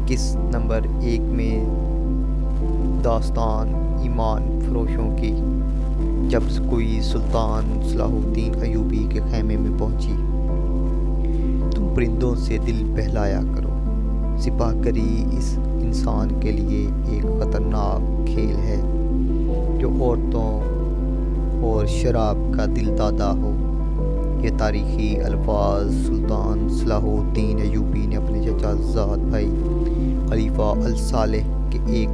قسط نمبر 1 میں داستان ایمان فروشوں کی، جب کوئی سلطان صلاح الدین ایوبی کے خیمے میں پہنچی۔ تم پرندوں سے دل بہلایا کرو، سپاہ گری اس انسان کے لیے ایک خطرناک کھیل ہے جو عورتوں اور شراب کا دل دادا ہو۔ یہ تاریخی الفاظ سلطان صلاح الدین ایوبی نے اپنے چچا زاد بھائی خلیفہ الصالح کے ایک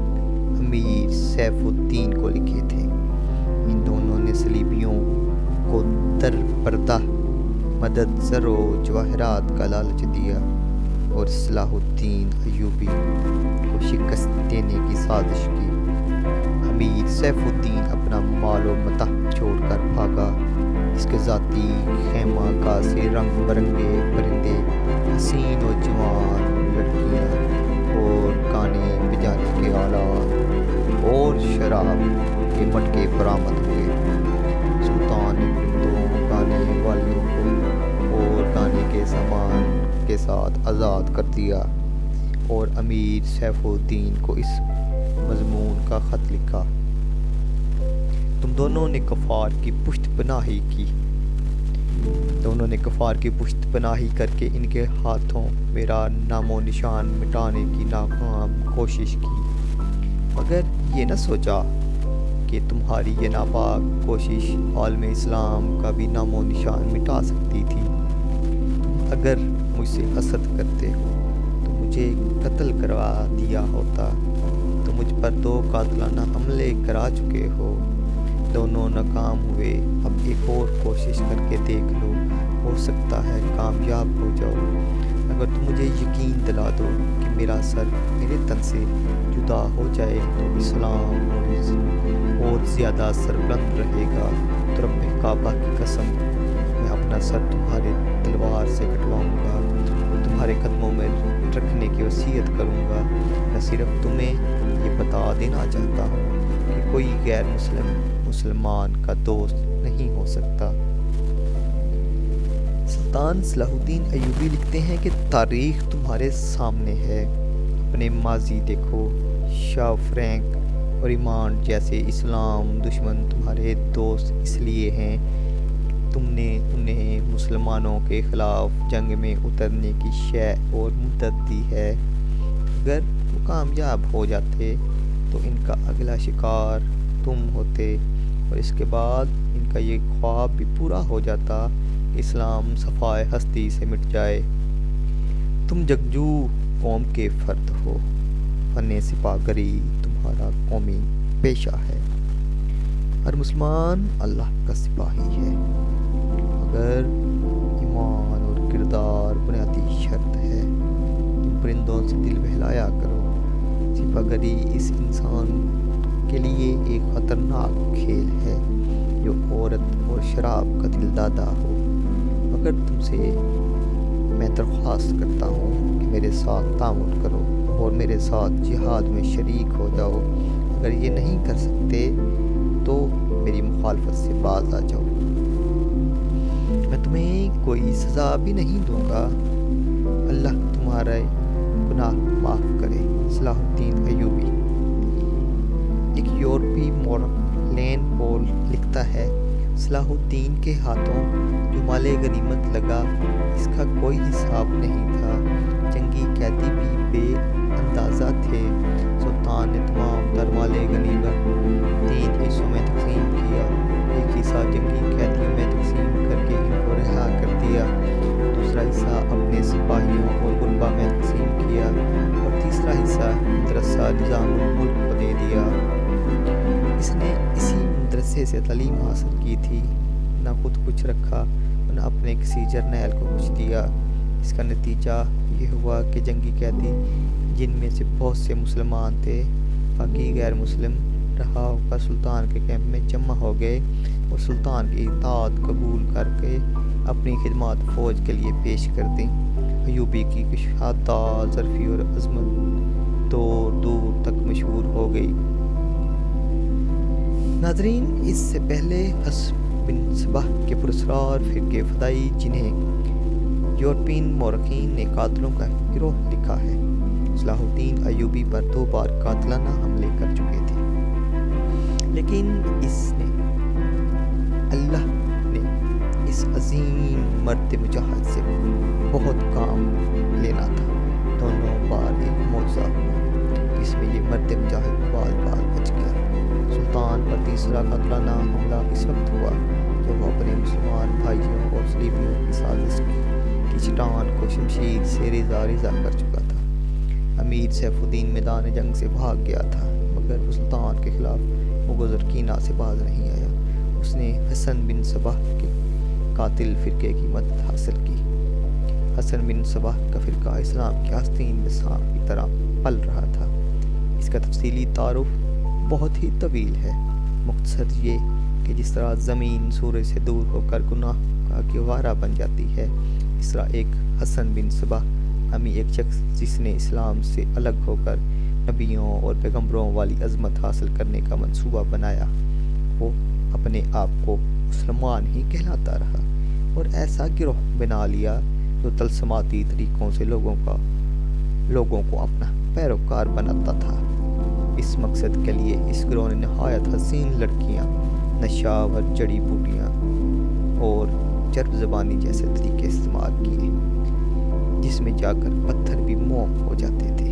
امیر سیف الدین کو لکھے تھے۔ ان دونوں نے صلیبیوں کو در پردہ مدد، زر و جواہرات کا لالچ دیا اور صلاح الدین ایوبی کو شکست دینے کی سازش کی۔ امیر سیف الدین اپنا مال و متاع چھوڑ کر بھاگا۔ اس کے ذاتی خیمہ گاہ سے رنگ برنگے پرندے، حسین و جوان لڑکیاں اور گانے بجانے کے آلات اور شراب کے مٹکے برآمد ہوئے۔ سلطان نے پرندوں، گانے والیوں کو اور گانے کے سامان کے ساتھ آزاد کر دیا اور امیر سیف الدین کو اس مضمون کا خط لکھا: تم دونوں نے کفار کی پشت پناہی کی۔ دونوں نے کفار کی پشت پناہی کر کے ان کے ہاتھوں میرا نام و نشان مٹانے کی ناکام کوشش کی، مگر یہ نہ سوچا کہ تمہاری یہ ناپاک کوشش عالم اسلام کا بھی نام و نشان مٹا سکتی تھی۔ اگر مجھ سے حسد کرتے ہو تو مجھے قتل کروا دیا ہوتا۔ تو مجھ پر 2 قاتلانہ حملے کرا چکے ہو، دونوں ناکام ہوئے۔ اب ایک اور کوشش کر کے دیکھ لو، ہو سکتا ہے کامیاب ہو جاؤ۔ اگر تم مجھے یقین دلا دو کہ میرا سر میرے تن سے جدا ہو جائے تو اسلام اور زیادہ سربلند رہے گا، تو رب کعبہ کی قسم میں اپنا سر تمہارے تلوار سے کٹواؤں گا اور تمہارے قدموں میں رکھنے کی وصیت کروں گا۔ میں صرف تمہیں یہ بتا دینا چاہتا ہوں کہ کوئی غیر مسلمان کا دوست نہیں ہو سکتا۔ سلطان صلاح الدین ایوبی لکھتے ہیں کہ تاریخ تمہارے سامنے ہے، اپنے ماضی دیکھو۔ شاہ فرینک اور ایمان جیسے اسلام دشمن تمہارے دوست اس لیے ہیں کہ تم نے انہیں مسلمانوں کے خلاف جنگ میں اترنے کی شے اور مدت دی ہے۔ اگر وہ کامیاب ہو جاتے تو ان کا اگلا شکار تم ہوتے، اور اس کے بعد ان کا یہ خواب بھی پورا ہو جاتا کہ اسلام صفائے ہستی سے مٹ جائے۔ تم جنگجو قوم کے فرد ہو، فن سپاہ گری تمہارا قومی پیشہ ہے۔ ہر مسلمان اللہ کا سپاہی ہے، مگر ایمان اور کردار بنیادی شرط ہے۔ تم پرندوں سے دل بہلایا کرو، سپاہ گری اس انسان کے لیے ایک خطرناک کھیل ہے جو عورت اور شراب کا دل دادا ہو۔ مگر تم سے میں درخواست کرتا ہوں کہ میرے ساتھ تعاون کرو اور میرے ساتھ جہاد میں شریک ہو جاؤ۔ اگر یہ نہیں کر سکتے تو میری مخالفت سے باز آ جاؤ۔ میں تمہیں کوئی سزا بھی نہیں دوں گا۔ اللہ تمہارے گناہ معاف کرے۔ صلاح الدین ایوبی۔ ایک یورپی مورخ لین پول لکھتا ہے: صلاح الدین کے ہاتھوں جو مال غنیمت لگا اس کا کوئی حساب نہیں تھا۔ جنگی قیدی بھی بے اندازہ تھے۔ سلطان نے تمام تر مال غنیمت 3 حصوں میں تقسیم کیا۔ ایک حصہ جنگی قیدیوں میں تقسیم کر کے ان کو رہا کر دیا، دوسرا حصہ اپنے سپاہیوں اور غربا میں تقسیم کیا، اور تیسرا حصہ مدرسہ نظام الملک کو دے دیا۔ اس نے اسی مدرسے سے تعلیم حاصل کی تھی، نہ خود کچھ رکھا اور نہ اپنے کسی جرنیل کو کچھ دیا۔ اس کا نتیجہ یہ ہوا کہ جنگی قیدی، جن میں سے بہت سے مسلمان تھے، باقی غیر مسلم رہا ہوکر سلطان کے کیمپ میں جمع ہو گئے اور سلطان کی اطاعت قبول کر کے اپنی خدمات فوج کے لیے پیش کر دیں۔ ایوبی کی کشادہ ظرفی اور عظمت دور دور تک مشہور ہو گئی۔ ناظرین، اس سے پہلے حسب بن صبح کے پراسرار فرقے فدائی، جنہیں یورپین مورخین نے قاتلوں کا گروہ لکھا ہے، صلاح الدین ایوبی پر 2 بار قاتلانہ حملے کر چکے تھے، لیکن اللہ نے اس عظیم مرد مجاہد سے بہت کام لینا تھا۔ دونوں بار ایک معجزہ ہوا جس میں یہ مرد مجاہد بال بچ گیا۔ سلطان پر تیسرا قاتلانہ حملہ اس وقت ہوا جب وہ اپنے مسلمان بھائیوں اور صلیبیوں کی سازش کی چٹان کو شمشیر سے ریزہ کر چکا تھا۔ امیر سیف الدین میدان جنگ سے بھاگ گیا تھا، مگر وہ سلطان کے خلاف مغرض کینہ سے باز نہیں آیا۔ اس نے حسن بن صباح کے قاتل فرقے کی مدد حاصل کی۔ حسن بن صباح کا فرقہ اسلام کے آستین نظام کی طرح پل رہا تھا۔ اس کا تفصیلی تعارف بہت ہی طویل ہے۔ مختصر یہ کہ جس طرح زمین سورج سے دور ہو کر گناہ کا گہوارہ بن جاتی ہے، اس طرح ایک حسن بن صباح نامی ایک شخص جس نے اسلام سے الگ ہو کر نبیوں اور پیغمبروں والی عظمت حاصل کرنے کا منصوبہ بنایا، وہ اپنے آپ کو مسلمان ہی کہلاتا رہا اور ایسا گروہ بنا لیا جو طلسماتی طریقوں سے لوگوں کو اپنا پیروکار بناتا تھا۔ اس مقصد کے لیے اس گروہ نے نہایت حسین لڑکیاں، نشاور جڑی بوٹیاں اور چرب زبانی جیسے طریقے استعمال کیے، جس میں جا کر پتھر بھی موم ہو جاتے تھے۔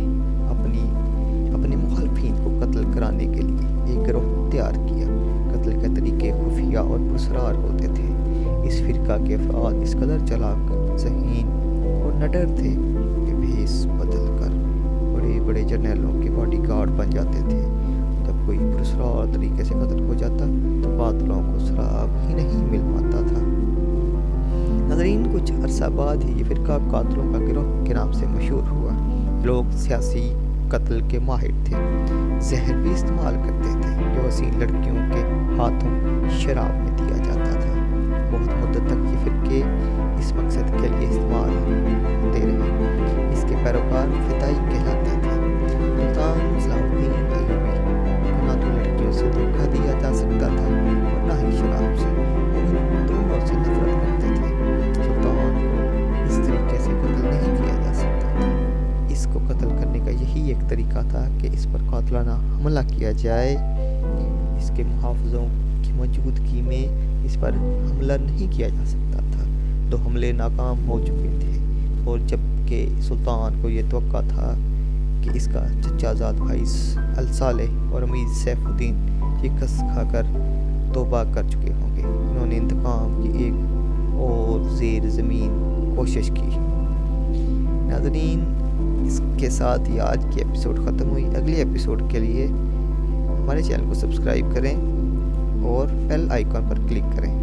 اپنے مخالفین کو قتل کرانے کے لیے ایک گروہ تیار کیا۔ قتل کے طریقے خفیہ اور پراسرار ہوتے تھے۔ اس فرقہ کے افراد اس قدر چلاک، ذہین اور نڈر تھے کہ بھیس بدل کر بڑے بڑے جرنیلوں کے باڈی گارڈ بن جاتے تھے۔ جب کوئی پراسرار طریقے سے قتل ہو جاتا تو قاتلوں کو سراغ ہی نہیں مل پاتا تھا۔ ناظرین، کچھ عرصہ بعد ہی یہ فرقہ قاتلوں کا گروہ کے نام سے مشہور ہوا۔ لوگ سیاسی قتل کے ماہر تھے، زہر بھی استعمال کرتے تھے جو حسین لڑکیوں کے ہاتھوں شراب میں دیا جاتا تھا۔ بہت مدت تک یہ فرقے اس مقصد کے لیے استعمال ہوتے رہے۔ اس کے پیروکار فدائی کہلاتے تھے۔ سلطان صلاح الدین ایوبی کو نہ تو لڑکیوں سے دھوکہ دیا جا سکتا تھا اور نہ ہی شراب سے، مگر دونوں سے نفرت کرتے تھے۔ سلطان کو اس طریقے سے قتل نہیں کیا جا سکتا تھا۔ اس کو قتل کرنے کا یہی ایک طریقہ تھا کہ اس پر قاتلانہ حملہ کیا جائے۔ اس کے محافظوں کی موجودگی میں اس پر حملہ نہیں کیا جا سکتا تھا۔ 2 حملے ناکام ہو چکے تھے، اور جبکہ سلطان کو یہ توقع تھا کہ اس کا چچا زاد بھائی الصالح اور امیر سیف الدین شکست کھا کر توبہ کر چکے ہوں گے، انہوں نے انتقام کی ایک اور زیر زمین کوشش کی۔ ناظرین، اس کے ساتھ ہی آج کی ایپیسوڈ ختم ہوئی۔ اگلی ایپیسوڈ کے لیے ہمارے چینل کو سبسکرائب کریں اور بیل آئیکن پر کلک کریں۔